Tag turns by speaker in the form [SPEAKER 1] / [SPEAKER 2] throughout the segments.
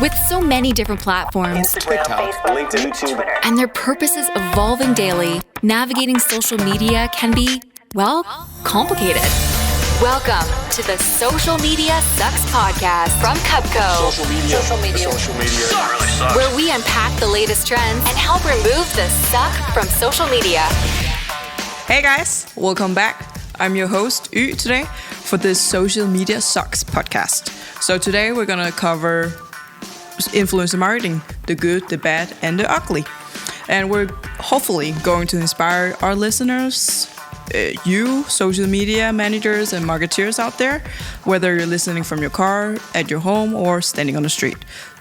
[SPEAKER 1] With so many different platforms,
[SPEAKER 2] Instagram, Facebook, LinkedIn, YouTube, Twitter,
[SPEAKER 1] and their purposes evolving daily, navigating social media can be, well, complicated. Welcome to the Social Media Sucks podcast from Cubco.
[SPEAKER 2] Social media.
[SPEAKER 1] Where we unpack the latest trends and help remove the suck from social media.
[SPEAKER 3] Hey guys, welcome back. I'm your host, Yu, today for this Social Media Sucks podcast. So today we're gonna cover influencer marketing, the good, the bad, and the ugly. And we're hopefully going to inspire our listeners, you, social media managers and marketeers out there, whether you're listening from your car, at your home, or standing on the street.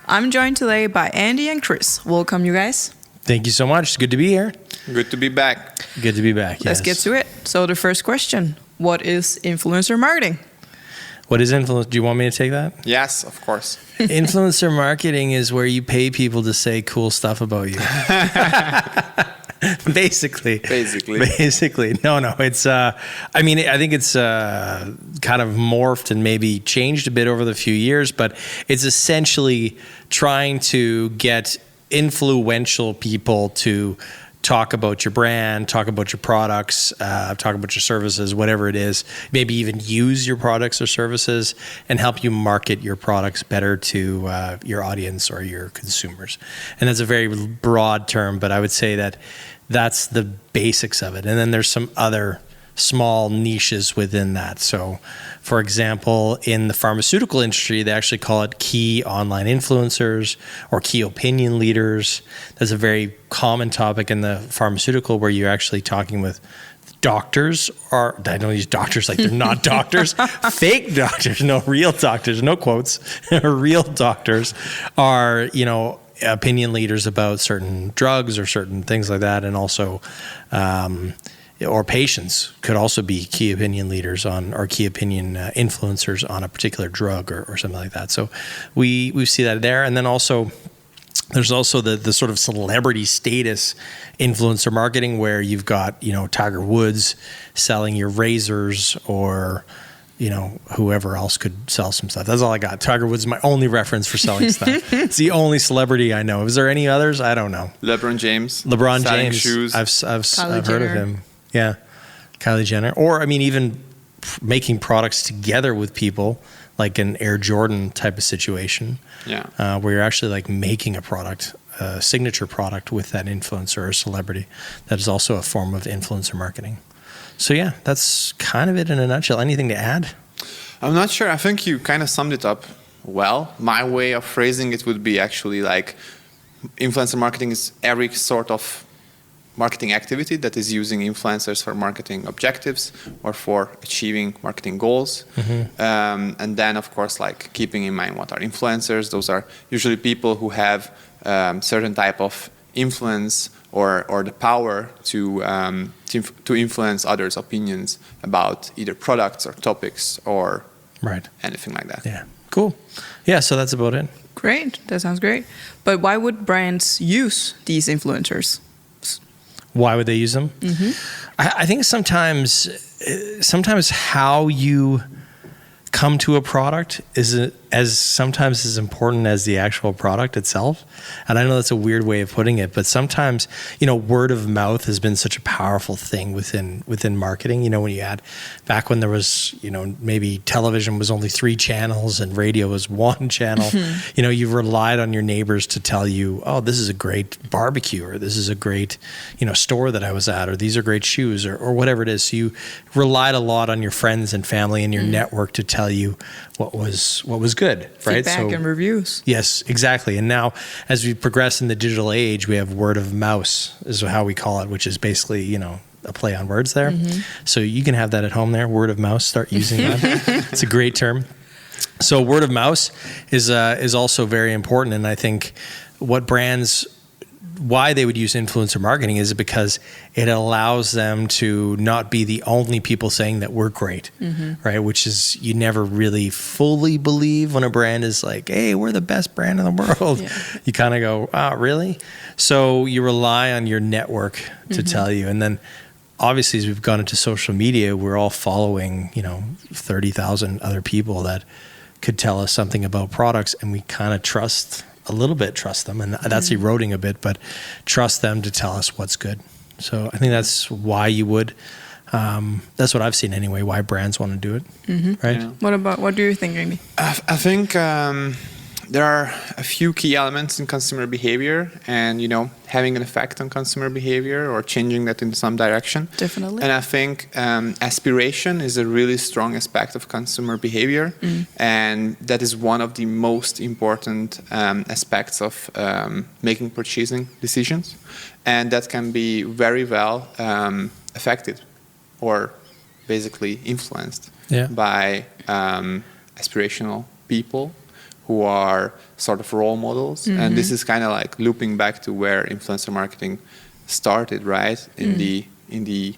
[SPEAKER 3] I'm joined today by Andy and Chris. Welcome, you guys.
[SPEAKER 4] Thank you so much. It's good to be here.
[SPEAKER 5] Good to be back.
[SPEAKER 4] Good to be back.
[SPEAKER 3] Let's get to it. So the first question, what is influencer marketing?
[SPEAKER 4] What is influence? Do you want me to take that?
[SPEAKER 5] Yes, of course.
[SPEAKER 4] Influencer marketing is where you pay people to say cool stuff about you. Basically. No. It's, I think it's kind of morphed and maybe changed a bit over the few years, but it's essentially trying to get influential people to talk about your brand, talk about your products, talk about your services, whatever it is, maybe even use your products or services and help you market your products better to your audience or your consumers. And that's a very broad term, but I would say that that's the basics of it. And then there's some other small niches within that. So, for example, in the pharmaceutical industry, they actually call it key online influencers or key opinion leaders. That's a very common topic in the pharmaceutical where you're actually talking with doctors, or I don't use doctors like they're not doctors, fake doctors, no real doctors, no quotes, real doctors are, opinion leaders about certain drugs or certain things like that. And also, or patients could also be key opinion leaders on, or key opinion influencers on a particular drug or something like that. So we see that there. And then also, there's also the sort of celebrity status influencer marketing where you've got, Tiger Woods selling your razors or, whoever else could sell some stuff. That's all I got. Tiger Woods is my only reference for selling stuff. It's the only celebrity I know. Is there any others? I don't know.
[SPEAKER 5] LeBron James.
[SPEAKER 4] James.
[SPEAKER 5] Shoes.
[SPEAKER 4] I've heard of him. Yeah. Kylie Jenner. Or, even making products together with people, like an Air Jordan type of situation.
[SPEAKER 5] Yeah.
[SPEAKER 4] Where you're actually like making a product, a signature product with that influencer or celebrity. That is also a form of influencer marketing. So yeah, that's kind of it in a nutshell. Anything to add?
[SPEAKER 5] I'm not sure. I think you kind of summed it up well. My way of phrasing it would be actually like influencer marketing is every sort of marketing activity that is using influencers for marketing objectives or for achieving marketing goals. Mm-hmm. And then, of course, like keeping in mind what are influencers. Those are usually people who have certain type of influence or the power to influence others' opinions about either products or topics or anything like that.
[SPEAKER 4] Yeah, cool. Yeah, so that's about it.
[SPEAKER 3] Great, that sounds great. But why would brands use these influencers?
[SPEAKER 4] Why would they use them? Mm-hmm. I think sometimes how you come to a product is sometimes as important as the actual product itself. And I know that's a weird way of putting it, but sometimes, word of mouth has been such a powerful thing within marketing. When you had back when there was, maybe television was only 3 channels and radio was 1 channel, mm-hmm. You relied on your neighbors to tell you, oh, this is a great barbecue, or this is a great, store that I was at, or these are great shoes, or whatever it is. So you relied a lot on your friends and family and your network to tell you what was good, right?
[SPEAKER 3] Feedback and reviews.
[SPEAKER 4] Yes, exactly. And now, as we progress in the digital age, we have word of mouse is how we call it, which is basically, a play on words there. Mm-hmm. So you can have that at home there, word of mouse, start using that. It's a great term. So word of mouse is also very important. And I think why they would use influencer marketing is because it allows them to not be the only people saying that we're great, mm-hmm. right? Which is, you never really fully believe when a brand is like, hey, we're the best brand in the world. Yeah. You kind of go, oh, really? So you rely on your network to mm-hmm. tell you. And then obviously, as we've gone into social media, we're all following, 30,000 other people that could tell us something about products, and we kind of trust them, and that's eroding a bit, but trust them to tell us what's good. So I think that's why you would. That's what I've seen anyway. Why brands want to do it, right?
[SPEAKER 5] Yeah.
[SPEAKER 3] What do you think, Amy?
[SPEAKER 5] I think there are a few key elements in consumer behavior, and having an effect on consumer behavior or changing that in some direction.
[SPEAKER 3] Definitely.
[SPEAKER 5] And I think aspiration is a really strong aspect of consumer behavior, and that is one of the most important aspects of making purchasing decisions, and that can be very well affected or basically influenced by aspirational people who are sort of role models. And this is kind of like looping back to where influencer marketing started, right? In the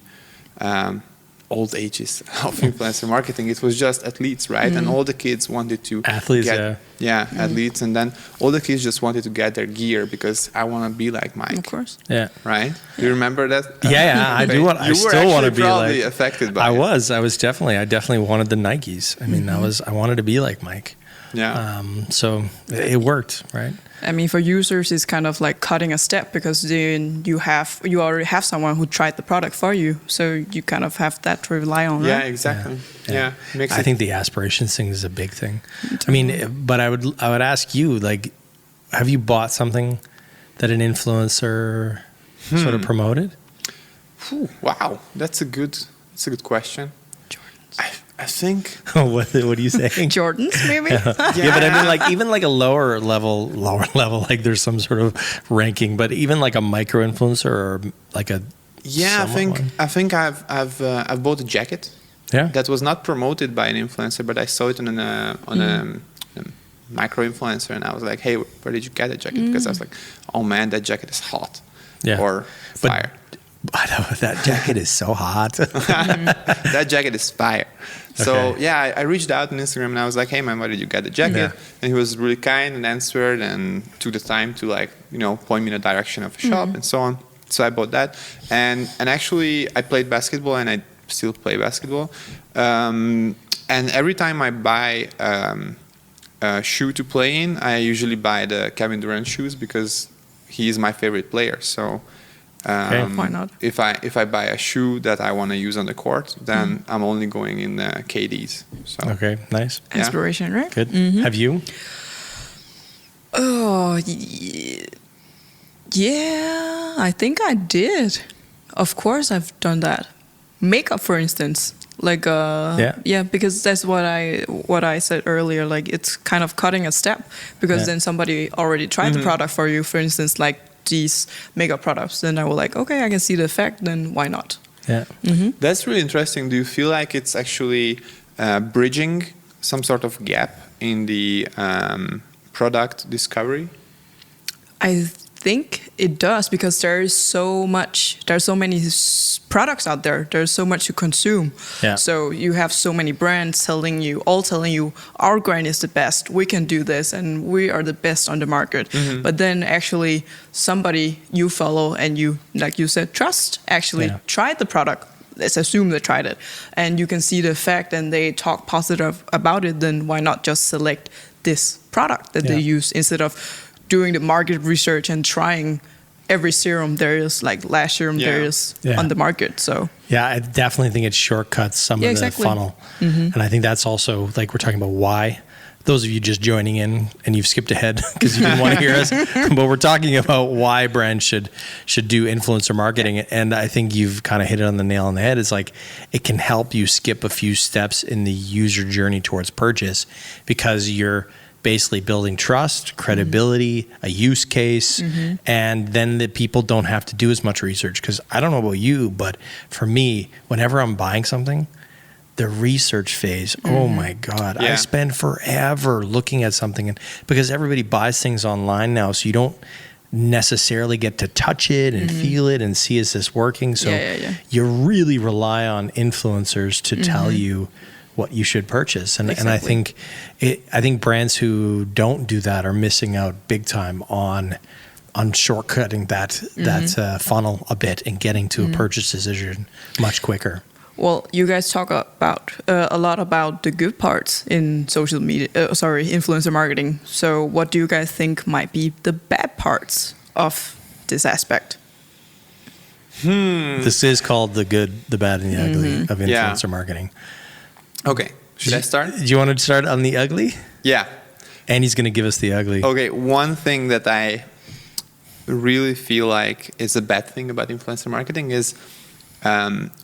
[SPEAKER 5] old ages of influencer marketing, it was just athletes, right? And all the kids wanted to
[SPEAKER 4] athletes,
[SPEAKER 5] athletes, and then all the kids just wanted to get their gear because I want to be like Mike.
[SPEAKER 3] Of course.
[SPEAKER 4] Yeah.
[SPEAKER 5] Right? Do you remember that?
[SPEAKER 4] I do. I still want to be
[SPEAKER 5] probably
[SPEAKER 4] like.
[SPEAKER 5] affected by
[SPEAKER 4] I
[SPEAKER 5] it.
[SPEAKER 4] I definitely wanted the Nikes. I mean, I wanted to be like Mike.
[SPEAKER 5] Yeah.
[SPEAKER 4] So it worked, right?
[SPEAKER 3] I mean, for users, it's kind of like cutting a step because then you already have someone who tried the product for you, so you kind of have that to rely on.
[SPEAKER 5] Yeah,
[SPEAKER 3] right?
[SPEAKER 5] exactly. Yeah.
[SPEAKER 4] I think the aspirations thing is a big thing. I mean, but I would ask you, like, have you bought something that an influencer sort of promoted?
[SPEAKER 5] Wow, that's a good question. I think.
[SPEAKER 4] What are you saying?
[SPEAKER 3] Jordans, maybe.
[SPEAKER 4] Yeah, but I mean, like even like a lower level, like there's some sort of ranking, but even like a micro influencer or like a.
[SPEAKER 5] Yeah, I think I've bought a jacket.
[SPEAKER 4] Yeah.
[SPEAKER 5] That was not promoted by an influencer, but I saw it on a micro influencer, and I was like, hey, where did you get that jacket? Because I was like, oh man, that jacket is hot.
[SPEAKER 4] Yeah.
[SPEAKER 5] Or fire.
[SPEAKER 4] I know that jacket is so hot.
[SPEAKER 5] That jacket is fire. So
[SPEAKER 4] Okay.
[SPEAKER 5] yeah, I reached out on Instagram and I was like, hey man, where did you get the jacket?
[SPEAKER 4] Yeah.
[SPEAKER 5] And he was really kind and answered and took the time to point me in the direction of a shop and so on. So I bought that. And actually I played basketball and I still play basketball. And every time I buy a shoe to play in, I usually buy the Kevin Durant shoes because he is my favorite player. So
[SPEAKER 3] Why not?
[SPEAKER 5] If I buy a shoe that I want to use on the court, then I'm only going in KDs. So
[SPEAKER 4] Okay, nice.
[SPEAKER 5] Yeah.
[SPEAKER 3] Inspiration, right?
[SPEAKER 4] Good. Have you?
[SPEAKER 3] Oh, yeah, I think I did. Of course, I've done that. Makeup, for instance, like because that's what I said earlier. Like it's kind of cutting a step because then somebody already tried the product for you. For instance, like these makeup products. Then I was like, okay, I can see the effect. Then why not?
[SPEAKER 4] Yeah.
[SPEAKER 5] That's really interesting. Do you feel like it's actually bridging some sort of gap in the product discovery?
[SPEAKER 3] I think it does because there's so many products out there. There's so much to consume.
[SPEAKER 4] Yeah.
[SPEAKER 3] So you have so many brands telling you our brand is the best. We can do this and we are the best on the market. But then actually somebody you follow and you, like you said, trust actually tried the product. Let's assume they tried it and you can see the effect and they talk positive about it. Then why not just select this product that they use instead of doing the market research and trying every serum there is, like last serum there is on the market. So
[SPEAKER 4] I definitely think it shortcuts some of the funnel. And I think that's also, like, we're talking about why. Those of you just joining in and you've skipped ahead because you didn't want to hear us, but we're talking about why brands should do influencer marketing. And I think you've kind of hit it on the nail on the head. It's like it can help you skip a few steps in the user journey towards purchase because you're basically building trust, credibility, a use case, and then the people don't have to do as much research. Because I don't know about you, but for me, whenever I'm buying something, the research phase, oh my God, I spend forever looking at something. And because everybody buys things online now, so you don't necessarily get to touch it and feel it and see, is this working? So you really rely on influencers to tell you what you should purchase. And I think brands who don't do that are missing out big time on shortcutting that funnel a bit and getting to a purchase decision much quicker.
[SPEAKER 3] Well, you guys talk about a lot about the good parts in social media, influencer marketing. So what do you guys think might be the bad parts of this aspect?
[SPEAKER 4] This is called the good, the bad, and the ugly of influencer marketing.
[SPEAKER 5] Okay, should I start?
[SPEAKER 4] Do you want to start on the ugly?
[SPEAKER 5] Yeah.
[SPEAKER 4] And he's going to give us the ugly.
[SPEAKER 5] Okay, one thing that I really feel like is a bad thing about influencer marketing is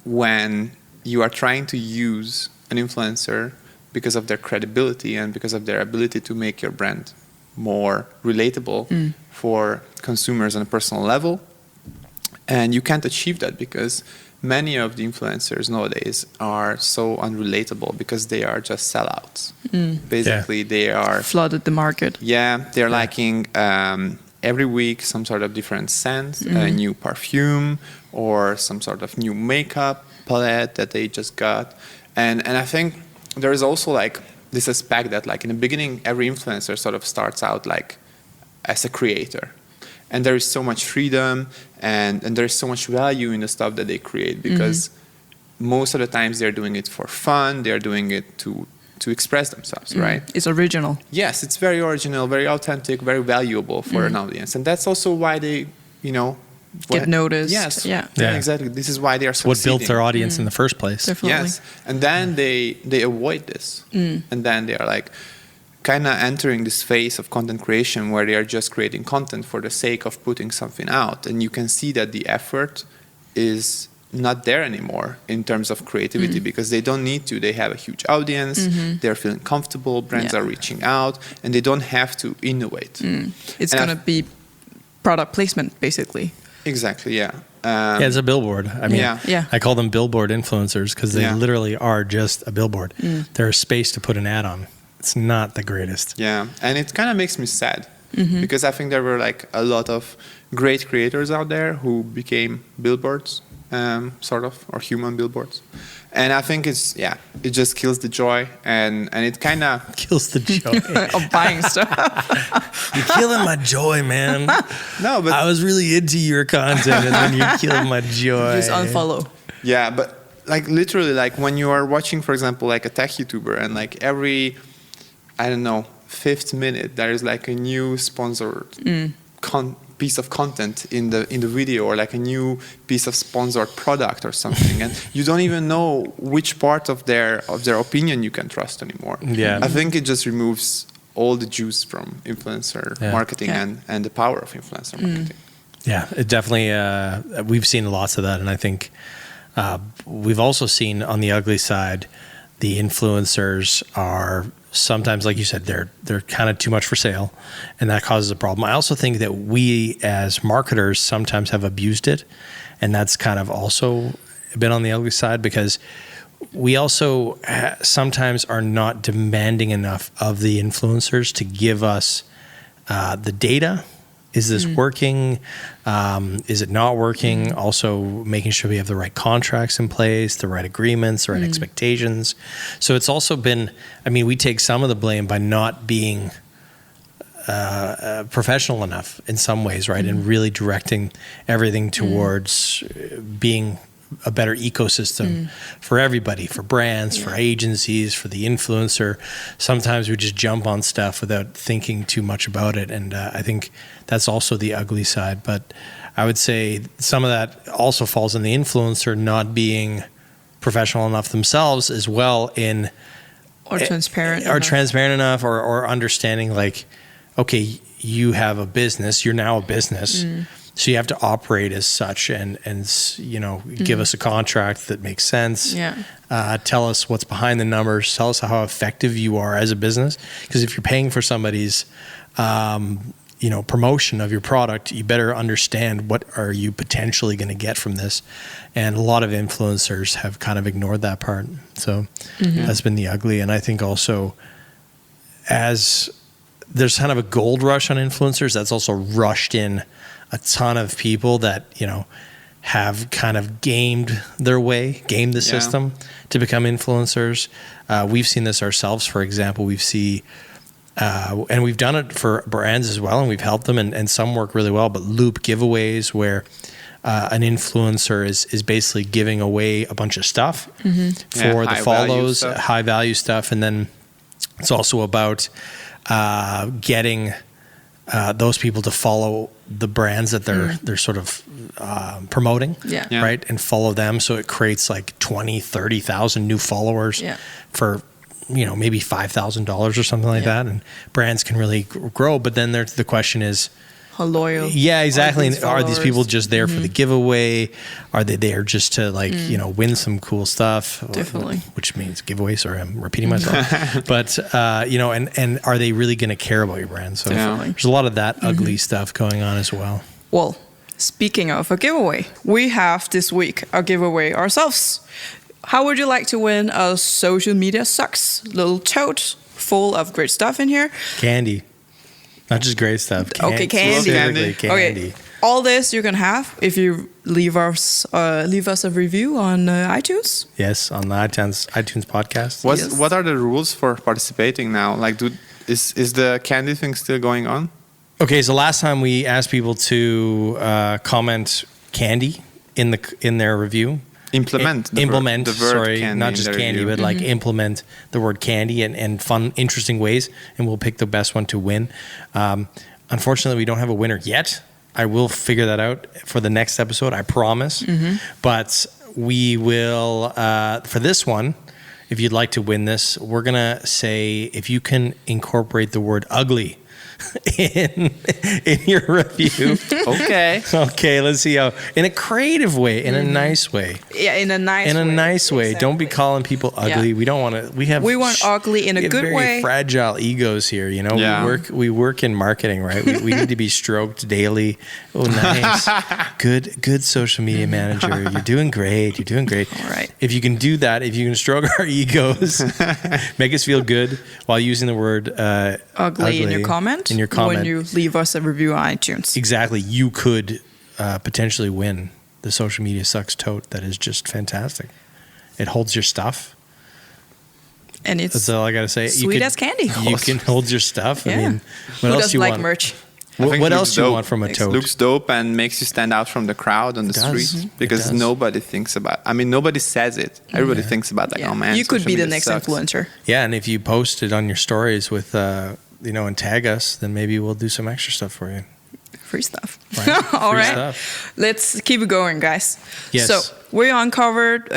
[SPEAKER 5] when you are trying to use an influencer because of their credibility and because of their ability to make your brand more relatable for consumers on a personal level. And you can't achieve that because many of the influencers nowadays are so unrelatable because they are just sellouts. Basically, they are
[SPEAKER 3] flooded the market.
[SPEAKER 5] Yeah, they're liking every week some sort of different scent, a new perfume, or some sort of new makeup palette that they just got. And I think there is also like this aspect that like in the beginning, every influencer sort of starts out like as a creator. And there is so much freedom and there is so much value in the stuff that they create because most of the times they're doing it for fun, they're doing it to express themselves, right?
[SPEAKER 3] It's original.
[SPEAKER 5] Yes, it's very original, very authentic, very valuable for an audience. And that's also why they,
[SPEAKER 3] get noticed.
[SPEAKER 5] Yes,
[SPEAKER 3] yeah,
[SPEAKER 5] exactly. This is why they are succeeding.
[SPEAKER 4] What built their audience in the first place.
[SPEAKER 3] Definitely.
[SPEAKER 5] Yes, and then they avoid this. And then they are like, kind of entering this phase of content creation where they are just creating content for the sake of putting something out. And you can see that the effort is not there anymore in terms of creativity because they don't need to. They have a huge audience, they're feeling comfortable, brands are reaching out, and they don't have to innovate.
[SPEAKER 3] It's going to be product placement, basically.
[SPEAKER 5] Exactly, yeah.
[SPEAKER 4] Yeah, it's a billboard. I mean,
[SPEAKER 3] Yeah.
[SPEAKER 4] I call them billboard influencers because they
[SPEAKER 5] Yeah.
[SPEAKER 4] literally are just a billboard. They're a space to put an ad on. It's not the greatest.
[SPEAKER 5] Yeah, and it kind of makes me sad because I think there were like a lot of great creators out there who became billboards, sort of, or human billboards. And I think it just kills the joy and it kind of
[SPEAKER 4] Kills the joy.
[SPEAKER 3] Of buying stuff.
[SPEAKER 4] You're killing my joy, man.
[SPEAKER 5] no, but
[SPEAKER 4] I was really into your content and then you killed my joy.
[SPEAKER 3] Just unfollow.
[SPEAKER 5] yeah, but like literally, like when you are watching, for example, like a tech YouTuber, and like every, I don't know, 5th minute there is like a new sponsored piece of content in the video, or like a new piece of sponsored product or something, and you don't even know which part of their opinion you can trust anymore.
[SPEAKER 4] Yeah.
[SPEAKER 5] I think it just removes all the juice from influencer marketing and the power of influencer marketing.
[SPEAKER 4] Yeah, it definitely, we've seen lots of that. And I think we've also seen on the ugly side, the influencers are sometimes, like you said, they're kind of too much for sale, and that causes a problem. I also think that we as marketers sometimes have abused it, and that's kind of also been on the ugly side because we also sometimes are not demanding enough of the influencers to give us the data. Is this working? Is it not working? Also making sure we have the right contracts in place, the right agreements, the right expectations. So it's also been, I mean, we take some of the blame by not being professional enough in some ways, right? And really directing everything towards being a better ecosystem for everybody, for brands, for agencies, for the influencer. Sometimes we just jump on stuff without thinking too much about it. And I think that's also the ugly side. But I would say some of that also falls on the influencer not being professional enough themselves as well in...
[SPEAKER 3] Or transparent.
[SPEAKER 4] Or transparent enough or understanding like, okay, you have a business, you're now a business. So you have to operate as such and give us a contract that makes sense.
[SPEAKER 3] Yeah.
[SPEAKER 4] Tell us what's behind the numbers. Tell us how effective you are as a business. Because if you're paying for somebody's, promotion of your product, you better understand what are you potentially going to get from this. And a lot of influencers have kind of ignored that part. So that's been the ugly. And I think also as there's kind of a gold rush on influencers, that's also rushed in a ton of people that, have kind of gamed the system to become influencers. We've seen this ourselves, for example. And we've done it for brands as well, and we've helped them, and some work really well, but loop giveaways where an influencer is basically giving away a bunch of stuff for the
[SPEAKER 5] high
[SPEAKER 4] follows,
[SPEAKER 5] value stuff.
[SPEAKER 4] high value stuff, and then it's also about getting those people to follow the brands that they're sort of promoting,
[SPEAKER 3] Yeah.
[SPEAKER 5] Yeah.
[SPEAKER 4] right, and follow them. So it creates like 20, 30,000 new followers
[SPEAKER 3] Yeah.
[SPEAKER 4] for maybe $5,000 or something like
[SPEAKER 3] Yeah.
[SPEAKER 4] that, and brands can really grow. But then the question is,
[SPEAKER 3] How loyal?
[SPEAKER 4] yeah, exactly.
[SPEAKER 3] these
[SPEAKER 4] And are these
[SPEAKER 3] followers?
[SPEAKER 4] people just there for the giveaway? Are they there just to win some cool stuff?
[SPEAKER 3] Definitely.
[SPEAKER 4] Which means giveaway. Sorry, I'm repeating myself. But and are they really going to care about your brand? So
[SPEAKER 5] Definitely.
[SPEAKER 4] there's a lot of that ugly stuff going on as well.
[SPEAKER 3] Well, speaking of a giveaway, we have this week a giveaway ourselves. How would you like to win a Social Media Sucks little tote full of great stuff in here?
[SPEAKER 4] Candy, not just great stuff.
[SPEAKER 3] Okay, candy.
[SPEAKER 4] Specifically candy.
[SPEAKER 3] Okay, all this you can have if you leave us a review on iTunes.
[SPEAKER 4] Yes, on the iTunes podcast.
[SPEAKER 3] Yes.
[SPEAKER 5] What are the rules for participating now? Like, is the candy thing still going on?
[SPEAKER 4] Okay, so last time we asked people to comment candy in their review.
[SPEAKER 5] Implement the
[SPEAKER 4] implement.
[SPEAKER 5] word
[SPEAKER 4] Sorry,
[SPEAKER 5] candy
[SPEAKER 4] not
[SPEAKER 5] in
[SPEAKER 4] just
[SPEAKER 5] the
[SPEAKER 4] candy,
[SPEAKER 5] review.
[SPEAKER 4] but like implement the word candy in fun, interesting ways, and we'll pick the best one to win. Unfortunately, we don't have a winner yet. I will figure that out for the next episode. I promise. But we will for this one. If you'd like to win this, we're gonna say if you can incorporate the word ugly in your review.
[SPEAKER 5] Okay.
[SPEAKER 4] Okay, let's see how in a creative way, in a nice way.
[SPEAKER 3] Yeah, in a nice
[SPEAKER 4] In
[SPEAKER 3] way.
[SPEAKER 4] a nice way. Don't be
[SPEAKER 3] Exactly.
[SPEAKER 4] calling people ugly.
[SPEAKER 3] Yeah.
[SPEAKER 4] We don't want to. We
[SPEAKER 3] want ugly in a
[SPEAKER 4] we have
[SPEAKER 3] good
[SPEAKER 4] very
[SPEAKER 3] way.
[SPEAKER 4] Fragile egos here.
[SPEAKER 5] Yeah.
[SPEAKER 4] We work in marketing, right? We need to be stroked daily. Oh, nice. Good social media manager. You're doing great. You're doing great.
[SPEAKER 3] All right.
[SPEAKER 4] If you can do that, if you can stroke our egos, make us feel good while using the word
[SPEAKER 3] ugly in your comment.
[SPEAKER 4] In your comment.
[SPEAKER 3] When you leave us a review on iTunes.
[SPEAKER 4] Exactly. You could potentially win the Social Media Sucks tote that is just fantastic. It holds your stuff.
[SPEAKER 3] And it's
[SPEAKER 4] That's all I got to say.
[SPEAKER 3] sweet as candy.
[SPEAKER 4] You can hold your stuff.
[SPEAKER 3] Yeah.
[SPEAKER 4] I mean,
[SPEAKER 3] Who
[SPEAKER 4] what else do
[SPEAKER 3] doesn't
[SPEAKER 4] you
[SPEAKER 3] like
[SPEAKER 4] want?
[SPEAKER 3] merch?
[SPEAKER 5] I think
[SPEAKER 4] What
[SPEAKER 5] it
[SPEAKER 4] else
[SPEAKER 5] looks
[SPEAKER 4] do you
[SPEAKER 5] dope.
[SPEAKER 4] want from a tote?
[SPEAKER 5] Looks dope and makes you stand out from the crowd on the
[SPEAKER 4] It does.
[SPEAKER 5] street
[SPEAKER 4] It
[SPEAKER 5] because
[SPEAKER 4] does.
[SPEAKER 5] nobody thinks about. I mean, nobody says it. Everybody thinks about like,
[SPEAKER 3] Yeah.
[SPEAKER 5] oh man,
[SPEAKER 3] you could
[SPEAKER 5] social
[SPEAKER 3] be the
[SPEAKER 5] media
[SPEAKER 3] next
[SPEAKER 5] sucks.
[SPEAKER 3] influencer.
[SPEAKER 4] Yeah, and if you post it on your stories with, and tag us, then maybe we'll do some extra stuff for you.
[SPEAKER 3] Free stuff.
[SPEAKER 4] Right.
[SPEAKER 3] All
[SPEAKER 4] Free
[SPEAKER 3] right.
[SPEAKER 4] stuff.
[SPEAKER 3] Let's keep it going, guys.
[SPEAKER 4] Yes.
[SPEAKER 3] So we uncovered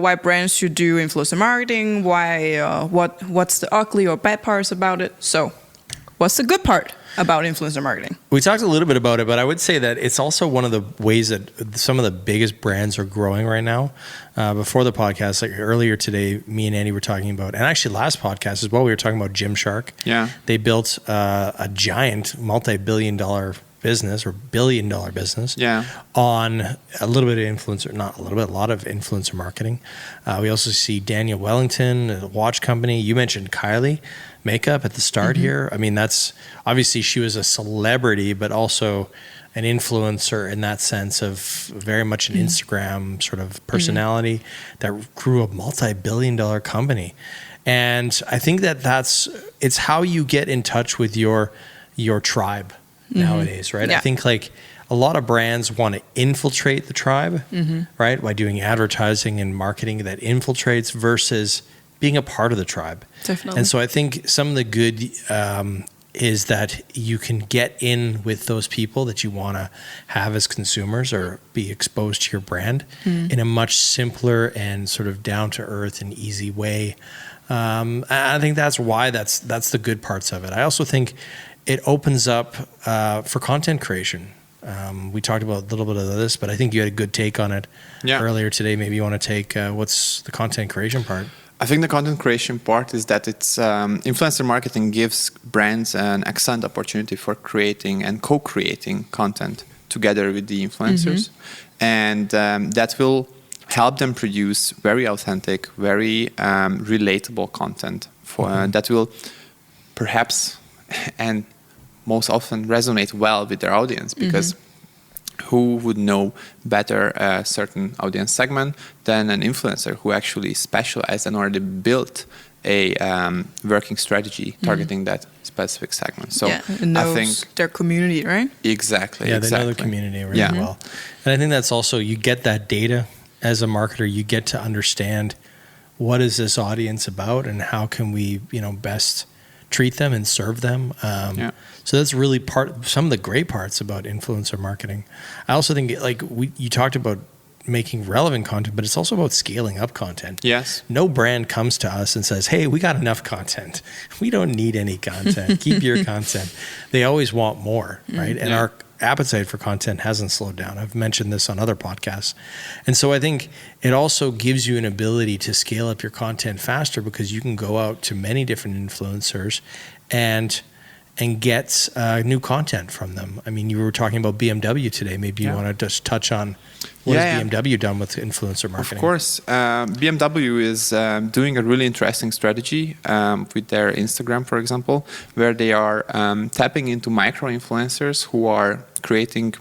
[SPEAKER 3] why brands should do influencer marketing. Why? What's the ugly or bad parts about it? So, what's the good part about influencer marketing?
[SPEAKER 4] We talked a little bit about it, but I would say that it's also one of the ways that some of the biggest brands are growing right now. Before the podcast, like earlier today, me and Andy were talking about, and actually last podcast as well, we were talking about Gymshark.
[SPEAKER 5] Yeah.
[SPEAKER 4] They built a giant multi-billion-dollar business or billion-dollar business
[SPEAKER 5] Yeah.
[SPEAKER 4] on a little bit of influencer, not a little bit, a lot of influencer marketing. We also see Daniel Wellington, the watch company. You mentioned Kylie Makeup at the start here. I mean, that's obviously she was a celebrity, but also an influencer in that sense of very much an Instagram sort of personality that grew a multi-billion-dollar company. And I think it's how you get in touch with your tribe nowadays, right?
[SPEAKER 3] Yeah.
[SPEAKER 4] I think like a lot of brands want to infiltrate the tribe, right? By doing advertising and marketing that infiltrates versus being a part of the tribe.
[SPEAKER 3] Definitely.
[SPEAKER 4] And so I think some of the good is that you can get in with those people that you want to have as consumers or be exposed to your brand in a much simpler and sort of down to earth and easy way. I think that's why that's the good parts of it. I also think it opens up for content creation. We talked about a little bit of this, but I think you had a good take on it earlier today. Maybe you want to take what's the content creation part?
[SPEAKER 5] I think the content creation part is that it's influencer marketing gives brands an excellent opportunity for creating and co-creating content together with the influencers, and that will help them produce very authentic, very relatable content that will perhaps and most often resonate well with their audience because who would know better a certain audience segment than an influencer who actually specialized and already built a working strategy targeting that specific segment. So
[SPEAKER 3] it knows
[SPEAKER 5] I think
[SPEAKER 3] their community, right?
[SPEAKER 5] exactly.
[SPEAKER 4] Yeah, they know the community really well. And I think that's also, you get that data as a marketer, you get to understand what is this audience about and how can we, best treat them and serve them. So that's really some of the great parts about influencer marketing. I also think you talked about making relevant content, but it's also about scaling up content.
[SPEAKER 5] Yes.
[SPEAKER 4] No brand comes to us and says, hey, we got enough content. We don't need any content. Keep your content. They always want more, right? And our appetite for content hasn't slowed down. I've mentioned this on other podcasts. And so I think it also gives you an ability to scale up your content faster because you can go out to many different influencers and get new content from them. I mean, you were talking about BMW today. Maybe you want to just touch on what has BMW done with influencer marketing?
[SPEAKER 5] Of course. BMW is doing a really interesting strategy with their Instagram, for example, where they are tapping into micro-influencers who are creating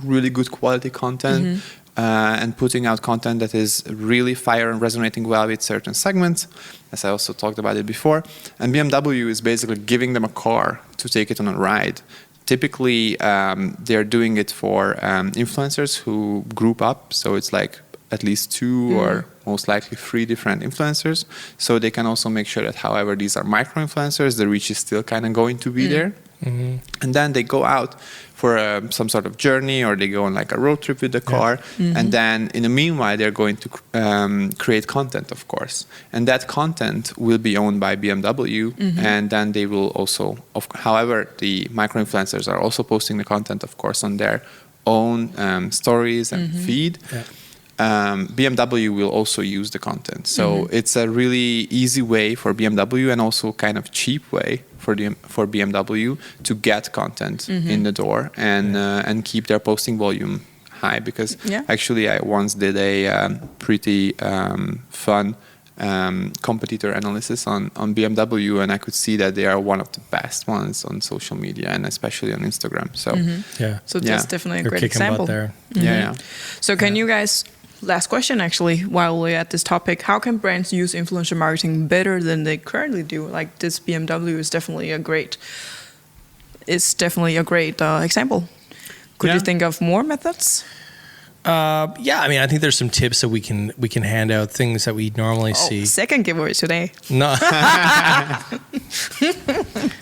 [SPEAKER 5] really good quality content and putting out content that is really fire and resonating well with certain segments, as I also talked about it before. And BMW is basically giving them a car to take it on a ride. Typically, they're doing it for influencers who group up, so it's like at least 2 or most likely 3 different influencers. So they can also make sure that, however, these are micro-influencers, the reach is still kind of going to be there. And then they go out for some sort of journey, or they go on like a road trip with the car. And then in the meanwhile, they're going to create content, of course. And that content will be owned by BMW. And then they will also, however, the micro-influencers are also posting the content, of course, on their own stories and feed. BMW will also use the content. So it's a really easy way for BMW, and also kind of cheap way for BMW to get content in the door and keep their posting volume high. Because actually I once did a pretty fun competitor analysis on BMW, and I could see that they are one of the best ones on social media, and especially on Instagram. So
[SPEAKER 3] so that's definitely a
[SPEAKER 4] They're
[SPEAKER 3] great
[SPEAKER 4] kicking butt
[SPEAKER 3] example
[SPEAKER 4] there.
[SPEAKER 3] So can you guys, last question actually, while we're at this topic, how can brands use influencer marketing better than they currently do? Like this BMW is definitely a great example. Could you think of more methods?
[SPEAKER 4] I mean, I think there's some tips that we can hand out, things that we normally see.
[SPEAKER 3] Second giveaway today.
[SPEAKER 4] No.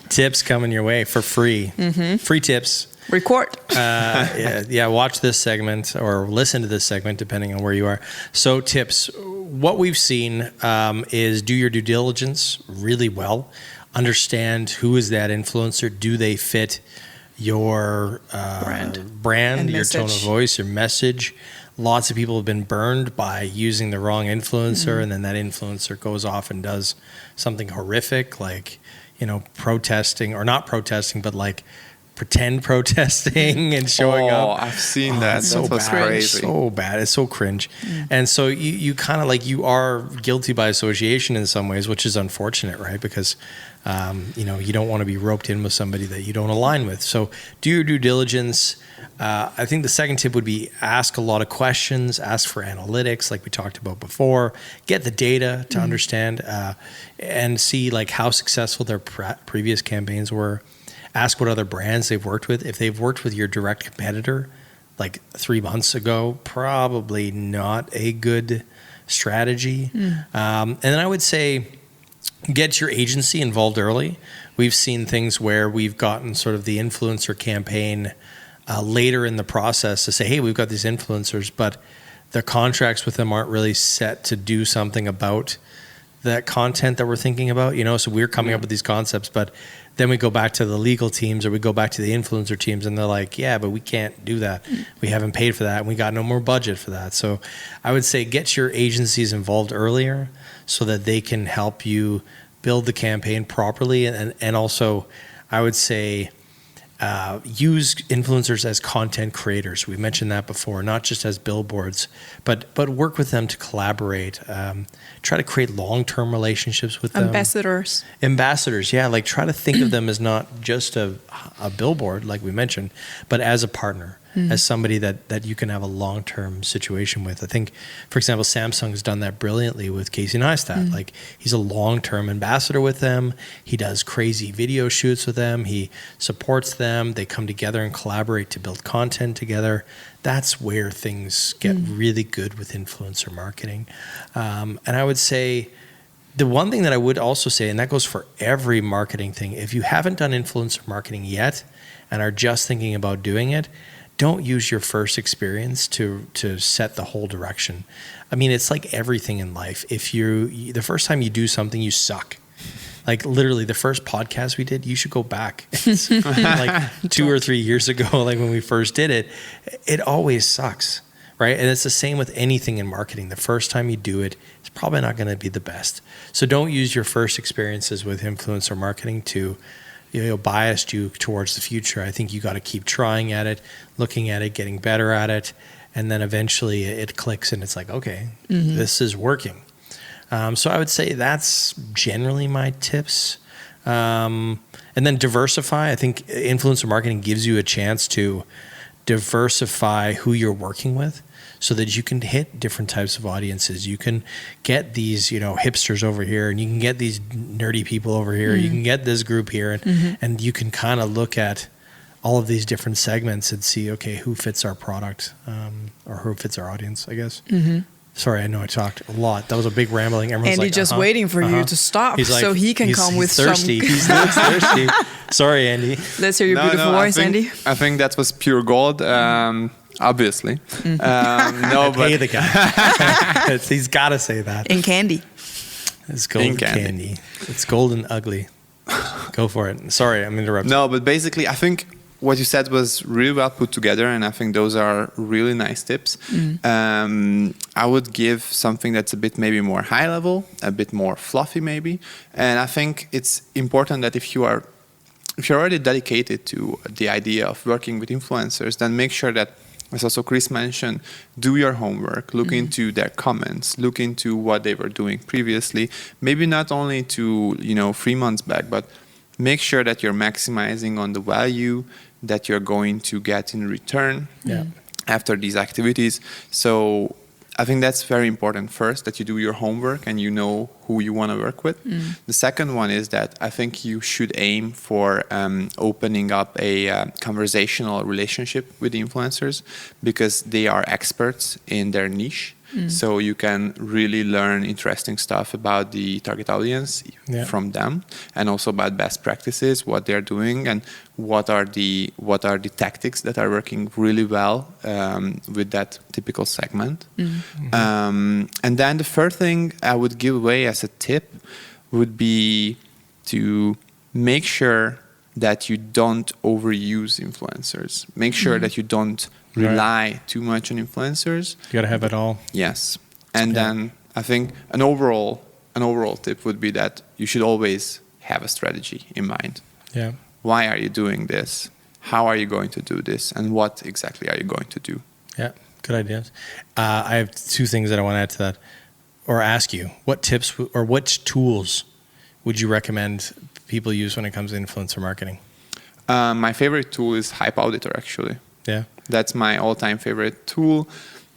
[SPEAKER 4] Tips coming your way for free. Free tips.
[SPEAKER 3] Record.
[SPEAKER 4] Watch this segment or listen to this segment, depending on where you are. So tips. What we've seen is do your due diligence really well. Understand who is that influencer. Do they fit your brand, your tone of voice, your message? Lots of people have been burned by using the wrong influencer, and then that influencer goes off and does something horrific, like, protesting, or not protesting, but like pretend protesting and showing up.
[SPEAKER 5] Oh, I've seen that.
[SPEAKER 4] So
[SPEAKER 5] That's
[SPEAKER 4] bad.
[SPEAKER 5] crazy.
[SPEAKER 4] So bad. It's so cringe. And so you kind of like, you are guilty by association in some ways, which is unfortunate, right? Because, you don't want to be roped in with somebody that you don't align with. So do your due diligence. I think the second tip would be ask a lot of questions, ask for analytics like we talked about before, get the data to understand and see like how successful their previous campaigns were. Ask what other brands they've worked with. If they've worked with your direct competitor like 3 months ago, probably not a good strategy. And then I would say get your agency involved early. We've seen things where we've gotten sort of the influencer campaign later in the process to say, hey, we've got these influencers, but the contracts with them aren't really set to do something about that content that we're thinking about, so we're coming up with these concepts, but then we go back to the legal teams or we go back to the influencer teams and they're like, yeah, but we can't do that. We haven't paid for that and we got no more budget for that. So I would say get your agencies involved earlier so that they can help you build the campaign properly. And also I would say use influencers as content creators. We mentioned that before, not just as billboards, but work with them to collaborate. Try to create long-term relationships with them. Ambassadors, yeah. Like try to think of them as not just a billboard, like we mentioned, but as a partner. as somebody that you can have a long-term situation with. I think, for example, Samsung's done that brilliantly with Casey Neistat. Like, he's a long-term ambassador with them. He does crazy video shoots with them. He supports them. They come together and collaborate to build content together. That's where things get really good with influencer marketing. And I would say, the one thing that I would also say, and that goes for every marketing thing, if you haven't done influencer marketing yet and are just thinking about doing it, don't use your first experience to set the whole direction. I mean, it's like everything in life. If the first time you do something, you suck. Like, literally, the first podcast we did, you should go back. It's like 2 or 3 years ago, like when we first did it, it always sucks, right? And it's the same with anything in marketing. The first time you do it, it's probably not going to be the best. So don't use your first experiences with influencer marketing to bias you towards the future. I think you got to keep trying at it, looking at it, getting better at it, and then eventually it clicks and it's like, okay, this is working. So I would say that's generally my tips. And then diversify. I think influencer marketing gives you a chance to diversify who you're working with so that you can hit different types of audiences. You can get these, hipsters over here, and you can get these nerdy people over here. You can get this group here, and you can kind of look at all of these different segments and see, okay, who fits our product, or who fits our audience, I guess. Sorry, I know I talked a lot. That was a big rambling. Everyone's
[SPEAKER 3] Andy
[SPEAKER 4] like,
[SPEAKER 3] just waiting for you to stop so he can come with
[SPEAKER 4] thirsty.
[SPEAKER 3] some.
[SPEAKER 4] He's thirsty. Sorry, Andy.
[SPEAKER 3] Let's hear your beautiful voice, Andy.
[SPEAKER 5] I think that was pure gold. Obviously, no, but
[SPEAKER 4] Pay the guy. He's got to say that.
[SPEAKER 3] In candy.
[SPEAKER 4] It's golden candy. It's golden ugly. Go for it. Sorry, I'm interrupting.
[SPEAKER 5] No, but basically, I think what you said was really well put together, and I think those are really nice tips. I would give something that's a bit maybe more high level, a bit more fluffy maybe, and I think it's important that if you're already dedicated to the idea of working with influencers, then make sure that, as also Chris mentioned, do your homework, look into their comments, look into what they were doing previously, maybe not only to 3 months back, but make sure that you're maximizing on the value that you're going to get in return after these activities. So I think that's very important first, that you do your homework and you know who you want to work with. The second one is that I think you should aim for opening up a conversational relationship with the influencers, because they are experts in their niche. So you can really learn interesting stuff about the target audience from them, and also about best practices, what they're doing, and what are the tactics that are working really well with that typical segment. And then the third thing I would give away as a tip would be to make sure that you don't overuse influencers. Make sure that you don't rely too much on influencers.
[SPEAKER 4] You got to have it all.
[SPEAKER 5] Yes. And then I think an overall tip would be that you should always have a strategy in mind.
[SPEAKER 4] Yeah.
[SPEAKER 5] Why are you doing this? How are you going to do this? And what exactly are you going to do?
[SPEAKER 4] Yeah, good ideas. I have 2 things that I want to add to that, or ask you. What tips or what tools would you recommend people use when it comes to influencer marketing?
[SPEAKER 5] My favorite tool is Hype Auditor, actually.
[SPEAKER 4] Yeah.
[SPEAKER 5] That's my all-time favorite tool.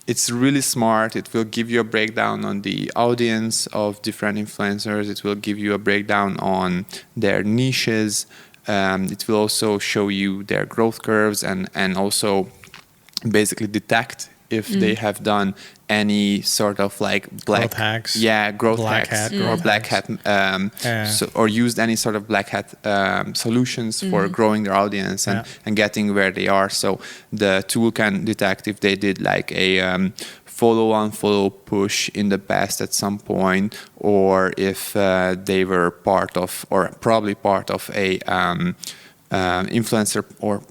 [SPEAKER 5] It's really smart. It will give you a breakdown on the audience of different influencers. It will give you a breakdown on their niches. It will also show you their growth curves and also basically detect if they have done any sort of like
[SPEAKER 4] growth hacks.
[SPEAKER 5] Yeah, growth
[SPEAKER 4] black
[SPEAKER 5] hacks
[SPEAKER 4] hat,
[SPEAKER 5] or black hat, or used any sort of black hat solutions for growing their audience and getting where they are. So the tool can detect if they did like a follow push in the past at some point, or if they were part of, or probably part of a influencer, or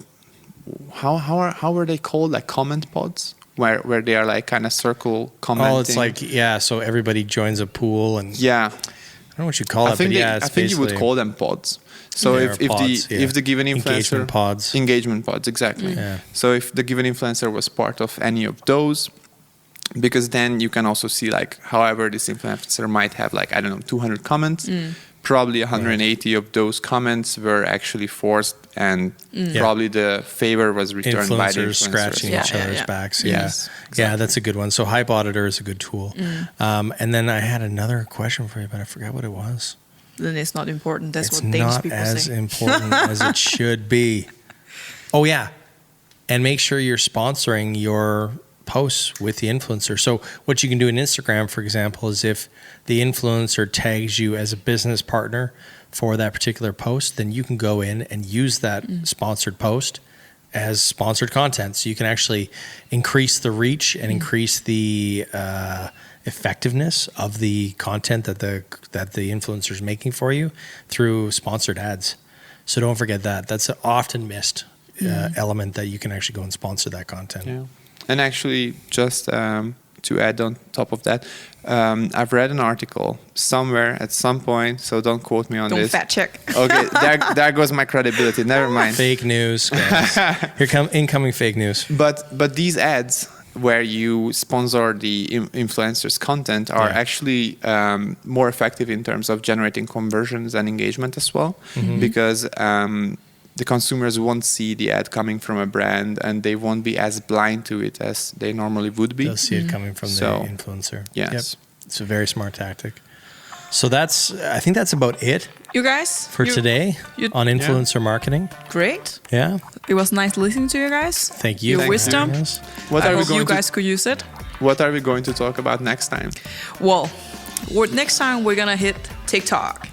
[SPEAKER 5] how were they called, like comment pods? Where they are like kind of circle commenting.
[SPEAKER 4] Oh, it's like, so everybody joins a pool and I don't know what you call it, but
[SPEAKER 5] I think you would call them pods. So if the given influencer engagement pods, exactly. Yeah. So if the given influencer was part of any of those, because then you can also see like, however, this influencer might have like, I don't know, 200 comments. probably 180 of those comments were actually forced, and probably the favor was returned by the influencers.
[SPEAKER 4] Scratching each other's backs. Yeah.
[SPEAKER 5] Yes, exactly.
[SPEAKER 4] Yeah, that's a good one. So Hype Auditor is a good tool. And then I had another question for you, but I forgot what it was.
[SPEAKER 3] Then it's not important. That's
[SPEAKER 4] It's
[SPEAKER 3] what Danish
[SPEAKER 4] not
[SPEAKER 3] people
[SPEAKER 4] as
[SPEAKER 3] say.
[SPEAKER 4] important as it should be. Oh, yeah. And make sure you're sponsoring your posts with the influencer. So what you can do in Instagram, for example, is if the influencer tags you as a business partner for that particular post, then you can go in and use that sponsored post as sponsored content. So you can actually increase the reach and increase the effectiveness of the content that the influencer is making for you through sponsored ads. So don't forget that. That's an often missed element, that you can actually go and sponsor that content.
[SPEAKER 5] Yeah. And actually, just to add on top of that, I've read an article somewhere at some point, so don't quote me on
[SPEAKER 3] Don't
[SPEAKER 5] this.
[SPEAKER 3] fact check.
[SPEAKER 5] Okay, there goes my credibility. Never mind.
[SPEAKER 4] Fake news, guys. Here come incoming fake news.
[SPEAKER 5] But these ads where you sponsor the influencers' content are actually more effective in terms of generating conversions and engagement as well, because the consumers won't see the ad coming from a brand, and they won't be as blind to it as they normally would be.
[SPEAKER 4] They'll see it coming from the influencer.
[SPEAKER 5] Yes.
[SPEAKER 4] Yep. It's a very smart tactic. So I think that's about it
[SPEAKER 3] You guys?
[SPEAKER 4] for today on influencer marketing.
[SPEAKER 3] Great.
[SPEAKER 4] Yeah.
[SPEAKER 3] It was nice listening to you guys.
[SPEAKER 4] Thank you.
[SPEAKER 3] Your
[SPEAKER 4] for
[SPEAKER 3] wisdom.
[SPEAKER 4] having us.
[SPEAKER 5] What
[SPEAKER 3] I
[SPEAKER 5] are we
[SPEAKER 3] hope you
[SPEAKER 5] going
[SPEAKER 3] guys could use it.
[SPEAKER 5] What are we going to talk about next time?
[SPEAKER 3] Well, next time we're going to hit TikTok.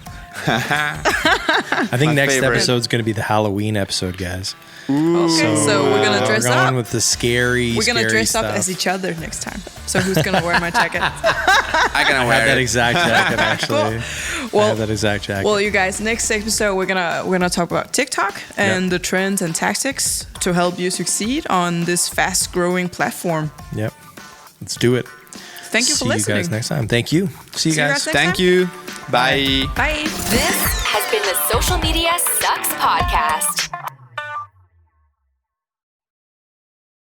[SPEAKER 4] I think
[SPEAKER 5] My
[SPEAKER 4] next
[SPEAKER 5] favorite.
[SPEAKER 4] episode's going to be the Halloween episode, guys.
[SPEAKER 3] Okay, so we're going to dress
[SPEAKER 4] we're going
[SPEAKER 3] up.
[SPEAKER 4] with the scary
[SPEAKER 3] We're going to
[SPEAKER 4] scary
[SPEAKER 3] dress up
[SPEAKER 4] stuff.
[SPEAKER 3] as each other next time. So who's going to wear my jacket?
[SPEAKER 5] I can
[SPEAKER 4] I have
[SPEAKER 5] wear
[SPEAKER 4] that
[SPEAKER 5] it.
[SPEAKER 4] exact jacket, actually. I
[SPEAKER 3] Well,
[SPEAKER 4] have that exact jacket.
[SPEAKER 3] well, you guys, next episode we're gonna talk about TikTok and the trends and tactics to help you succeed on this fast-growing platform.
[SPEAKER 4] Yep. Let's do it.
[SPEAKER 3] Thank you for
[SPEAKER 4] See
[SPEAKER 3] listening.
[SPEAKER 4] you guys next time. Thank you. See you
[SPEAKER 3] See you
[SPEAKER 4] guys.
[SPEAKER 3] guys next
[SPEAKER 5] Thank
[SPEAKER 3] time.
[SPEAKER 5] you. Bye.
[SPEAKER 3] Bye.
[SPEAKER 1] This has been the Social Media Sucks Podcast.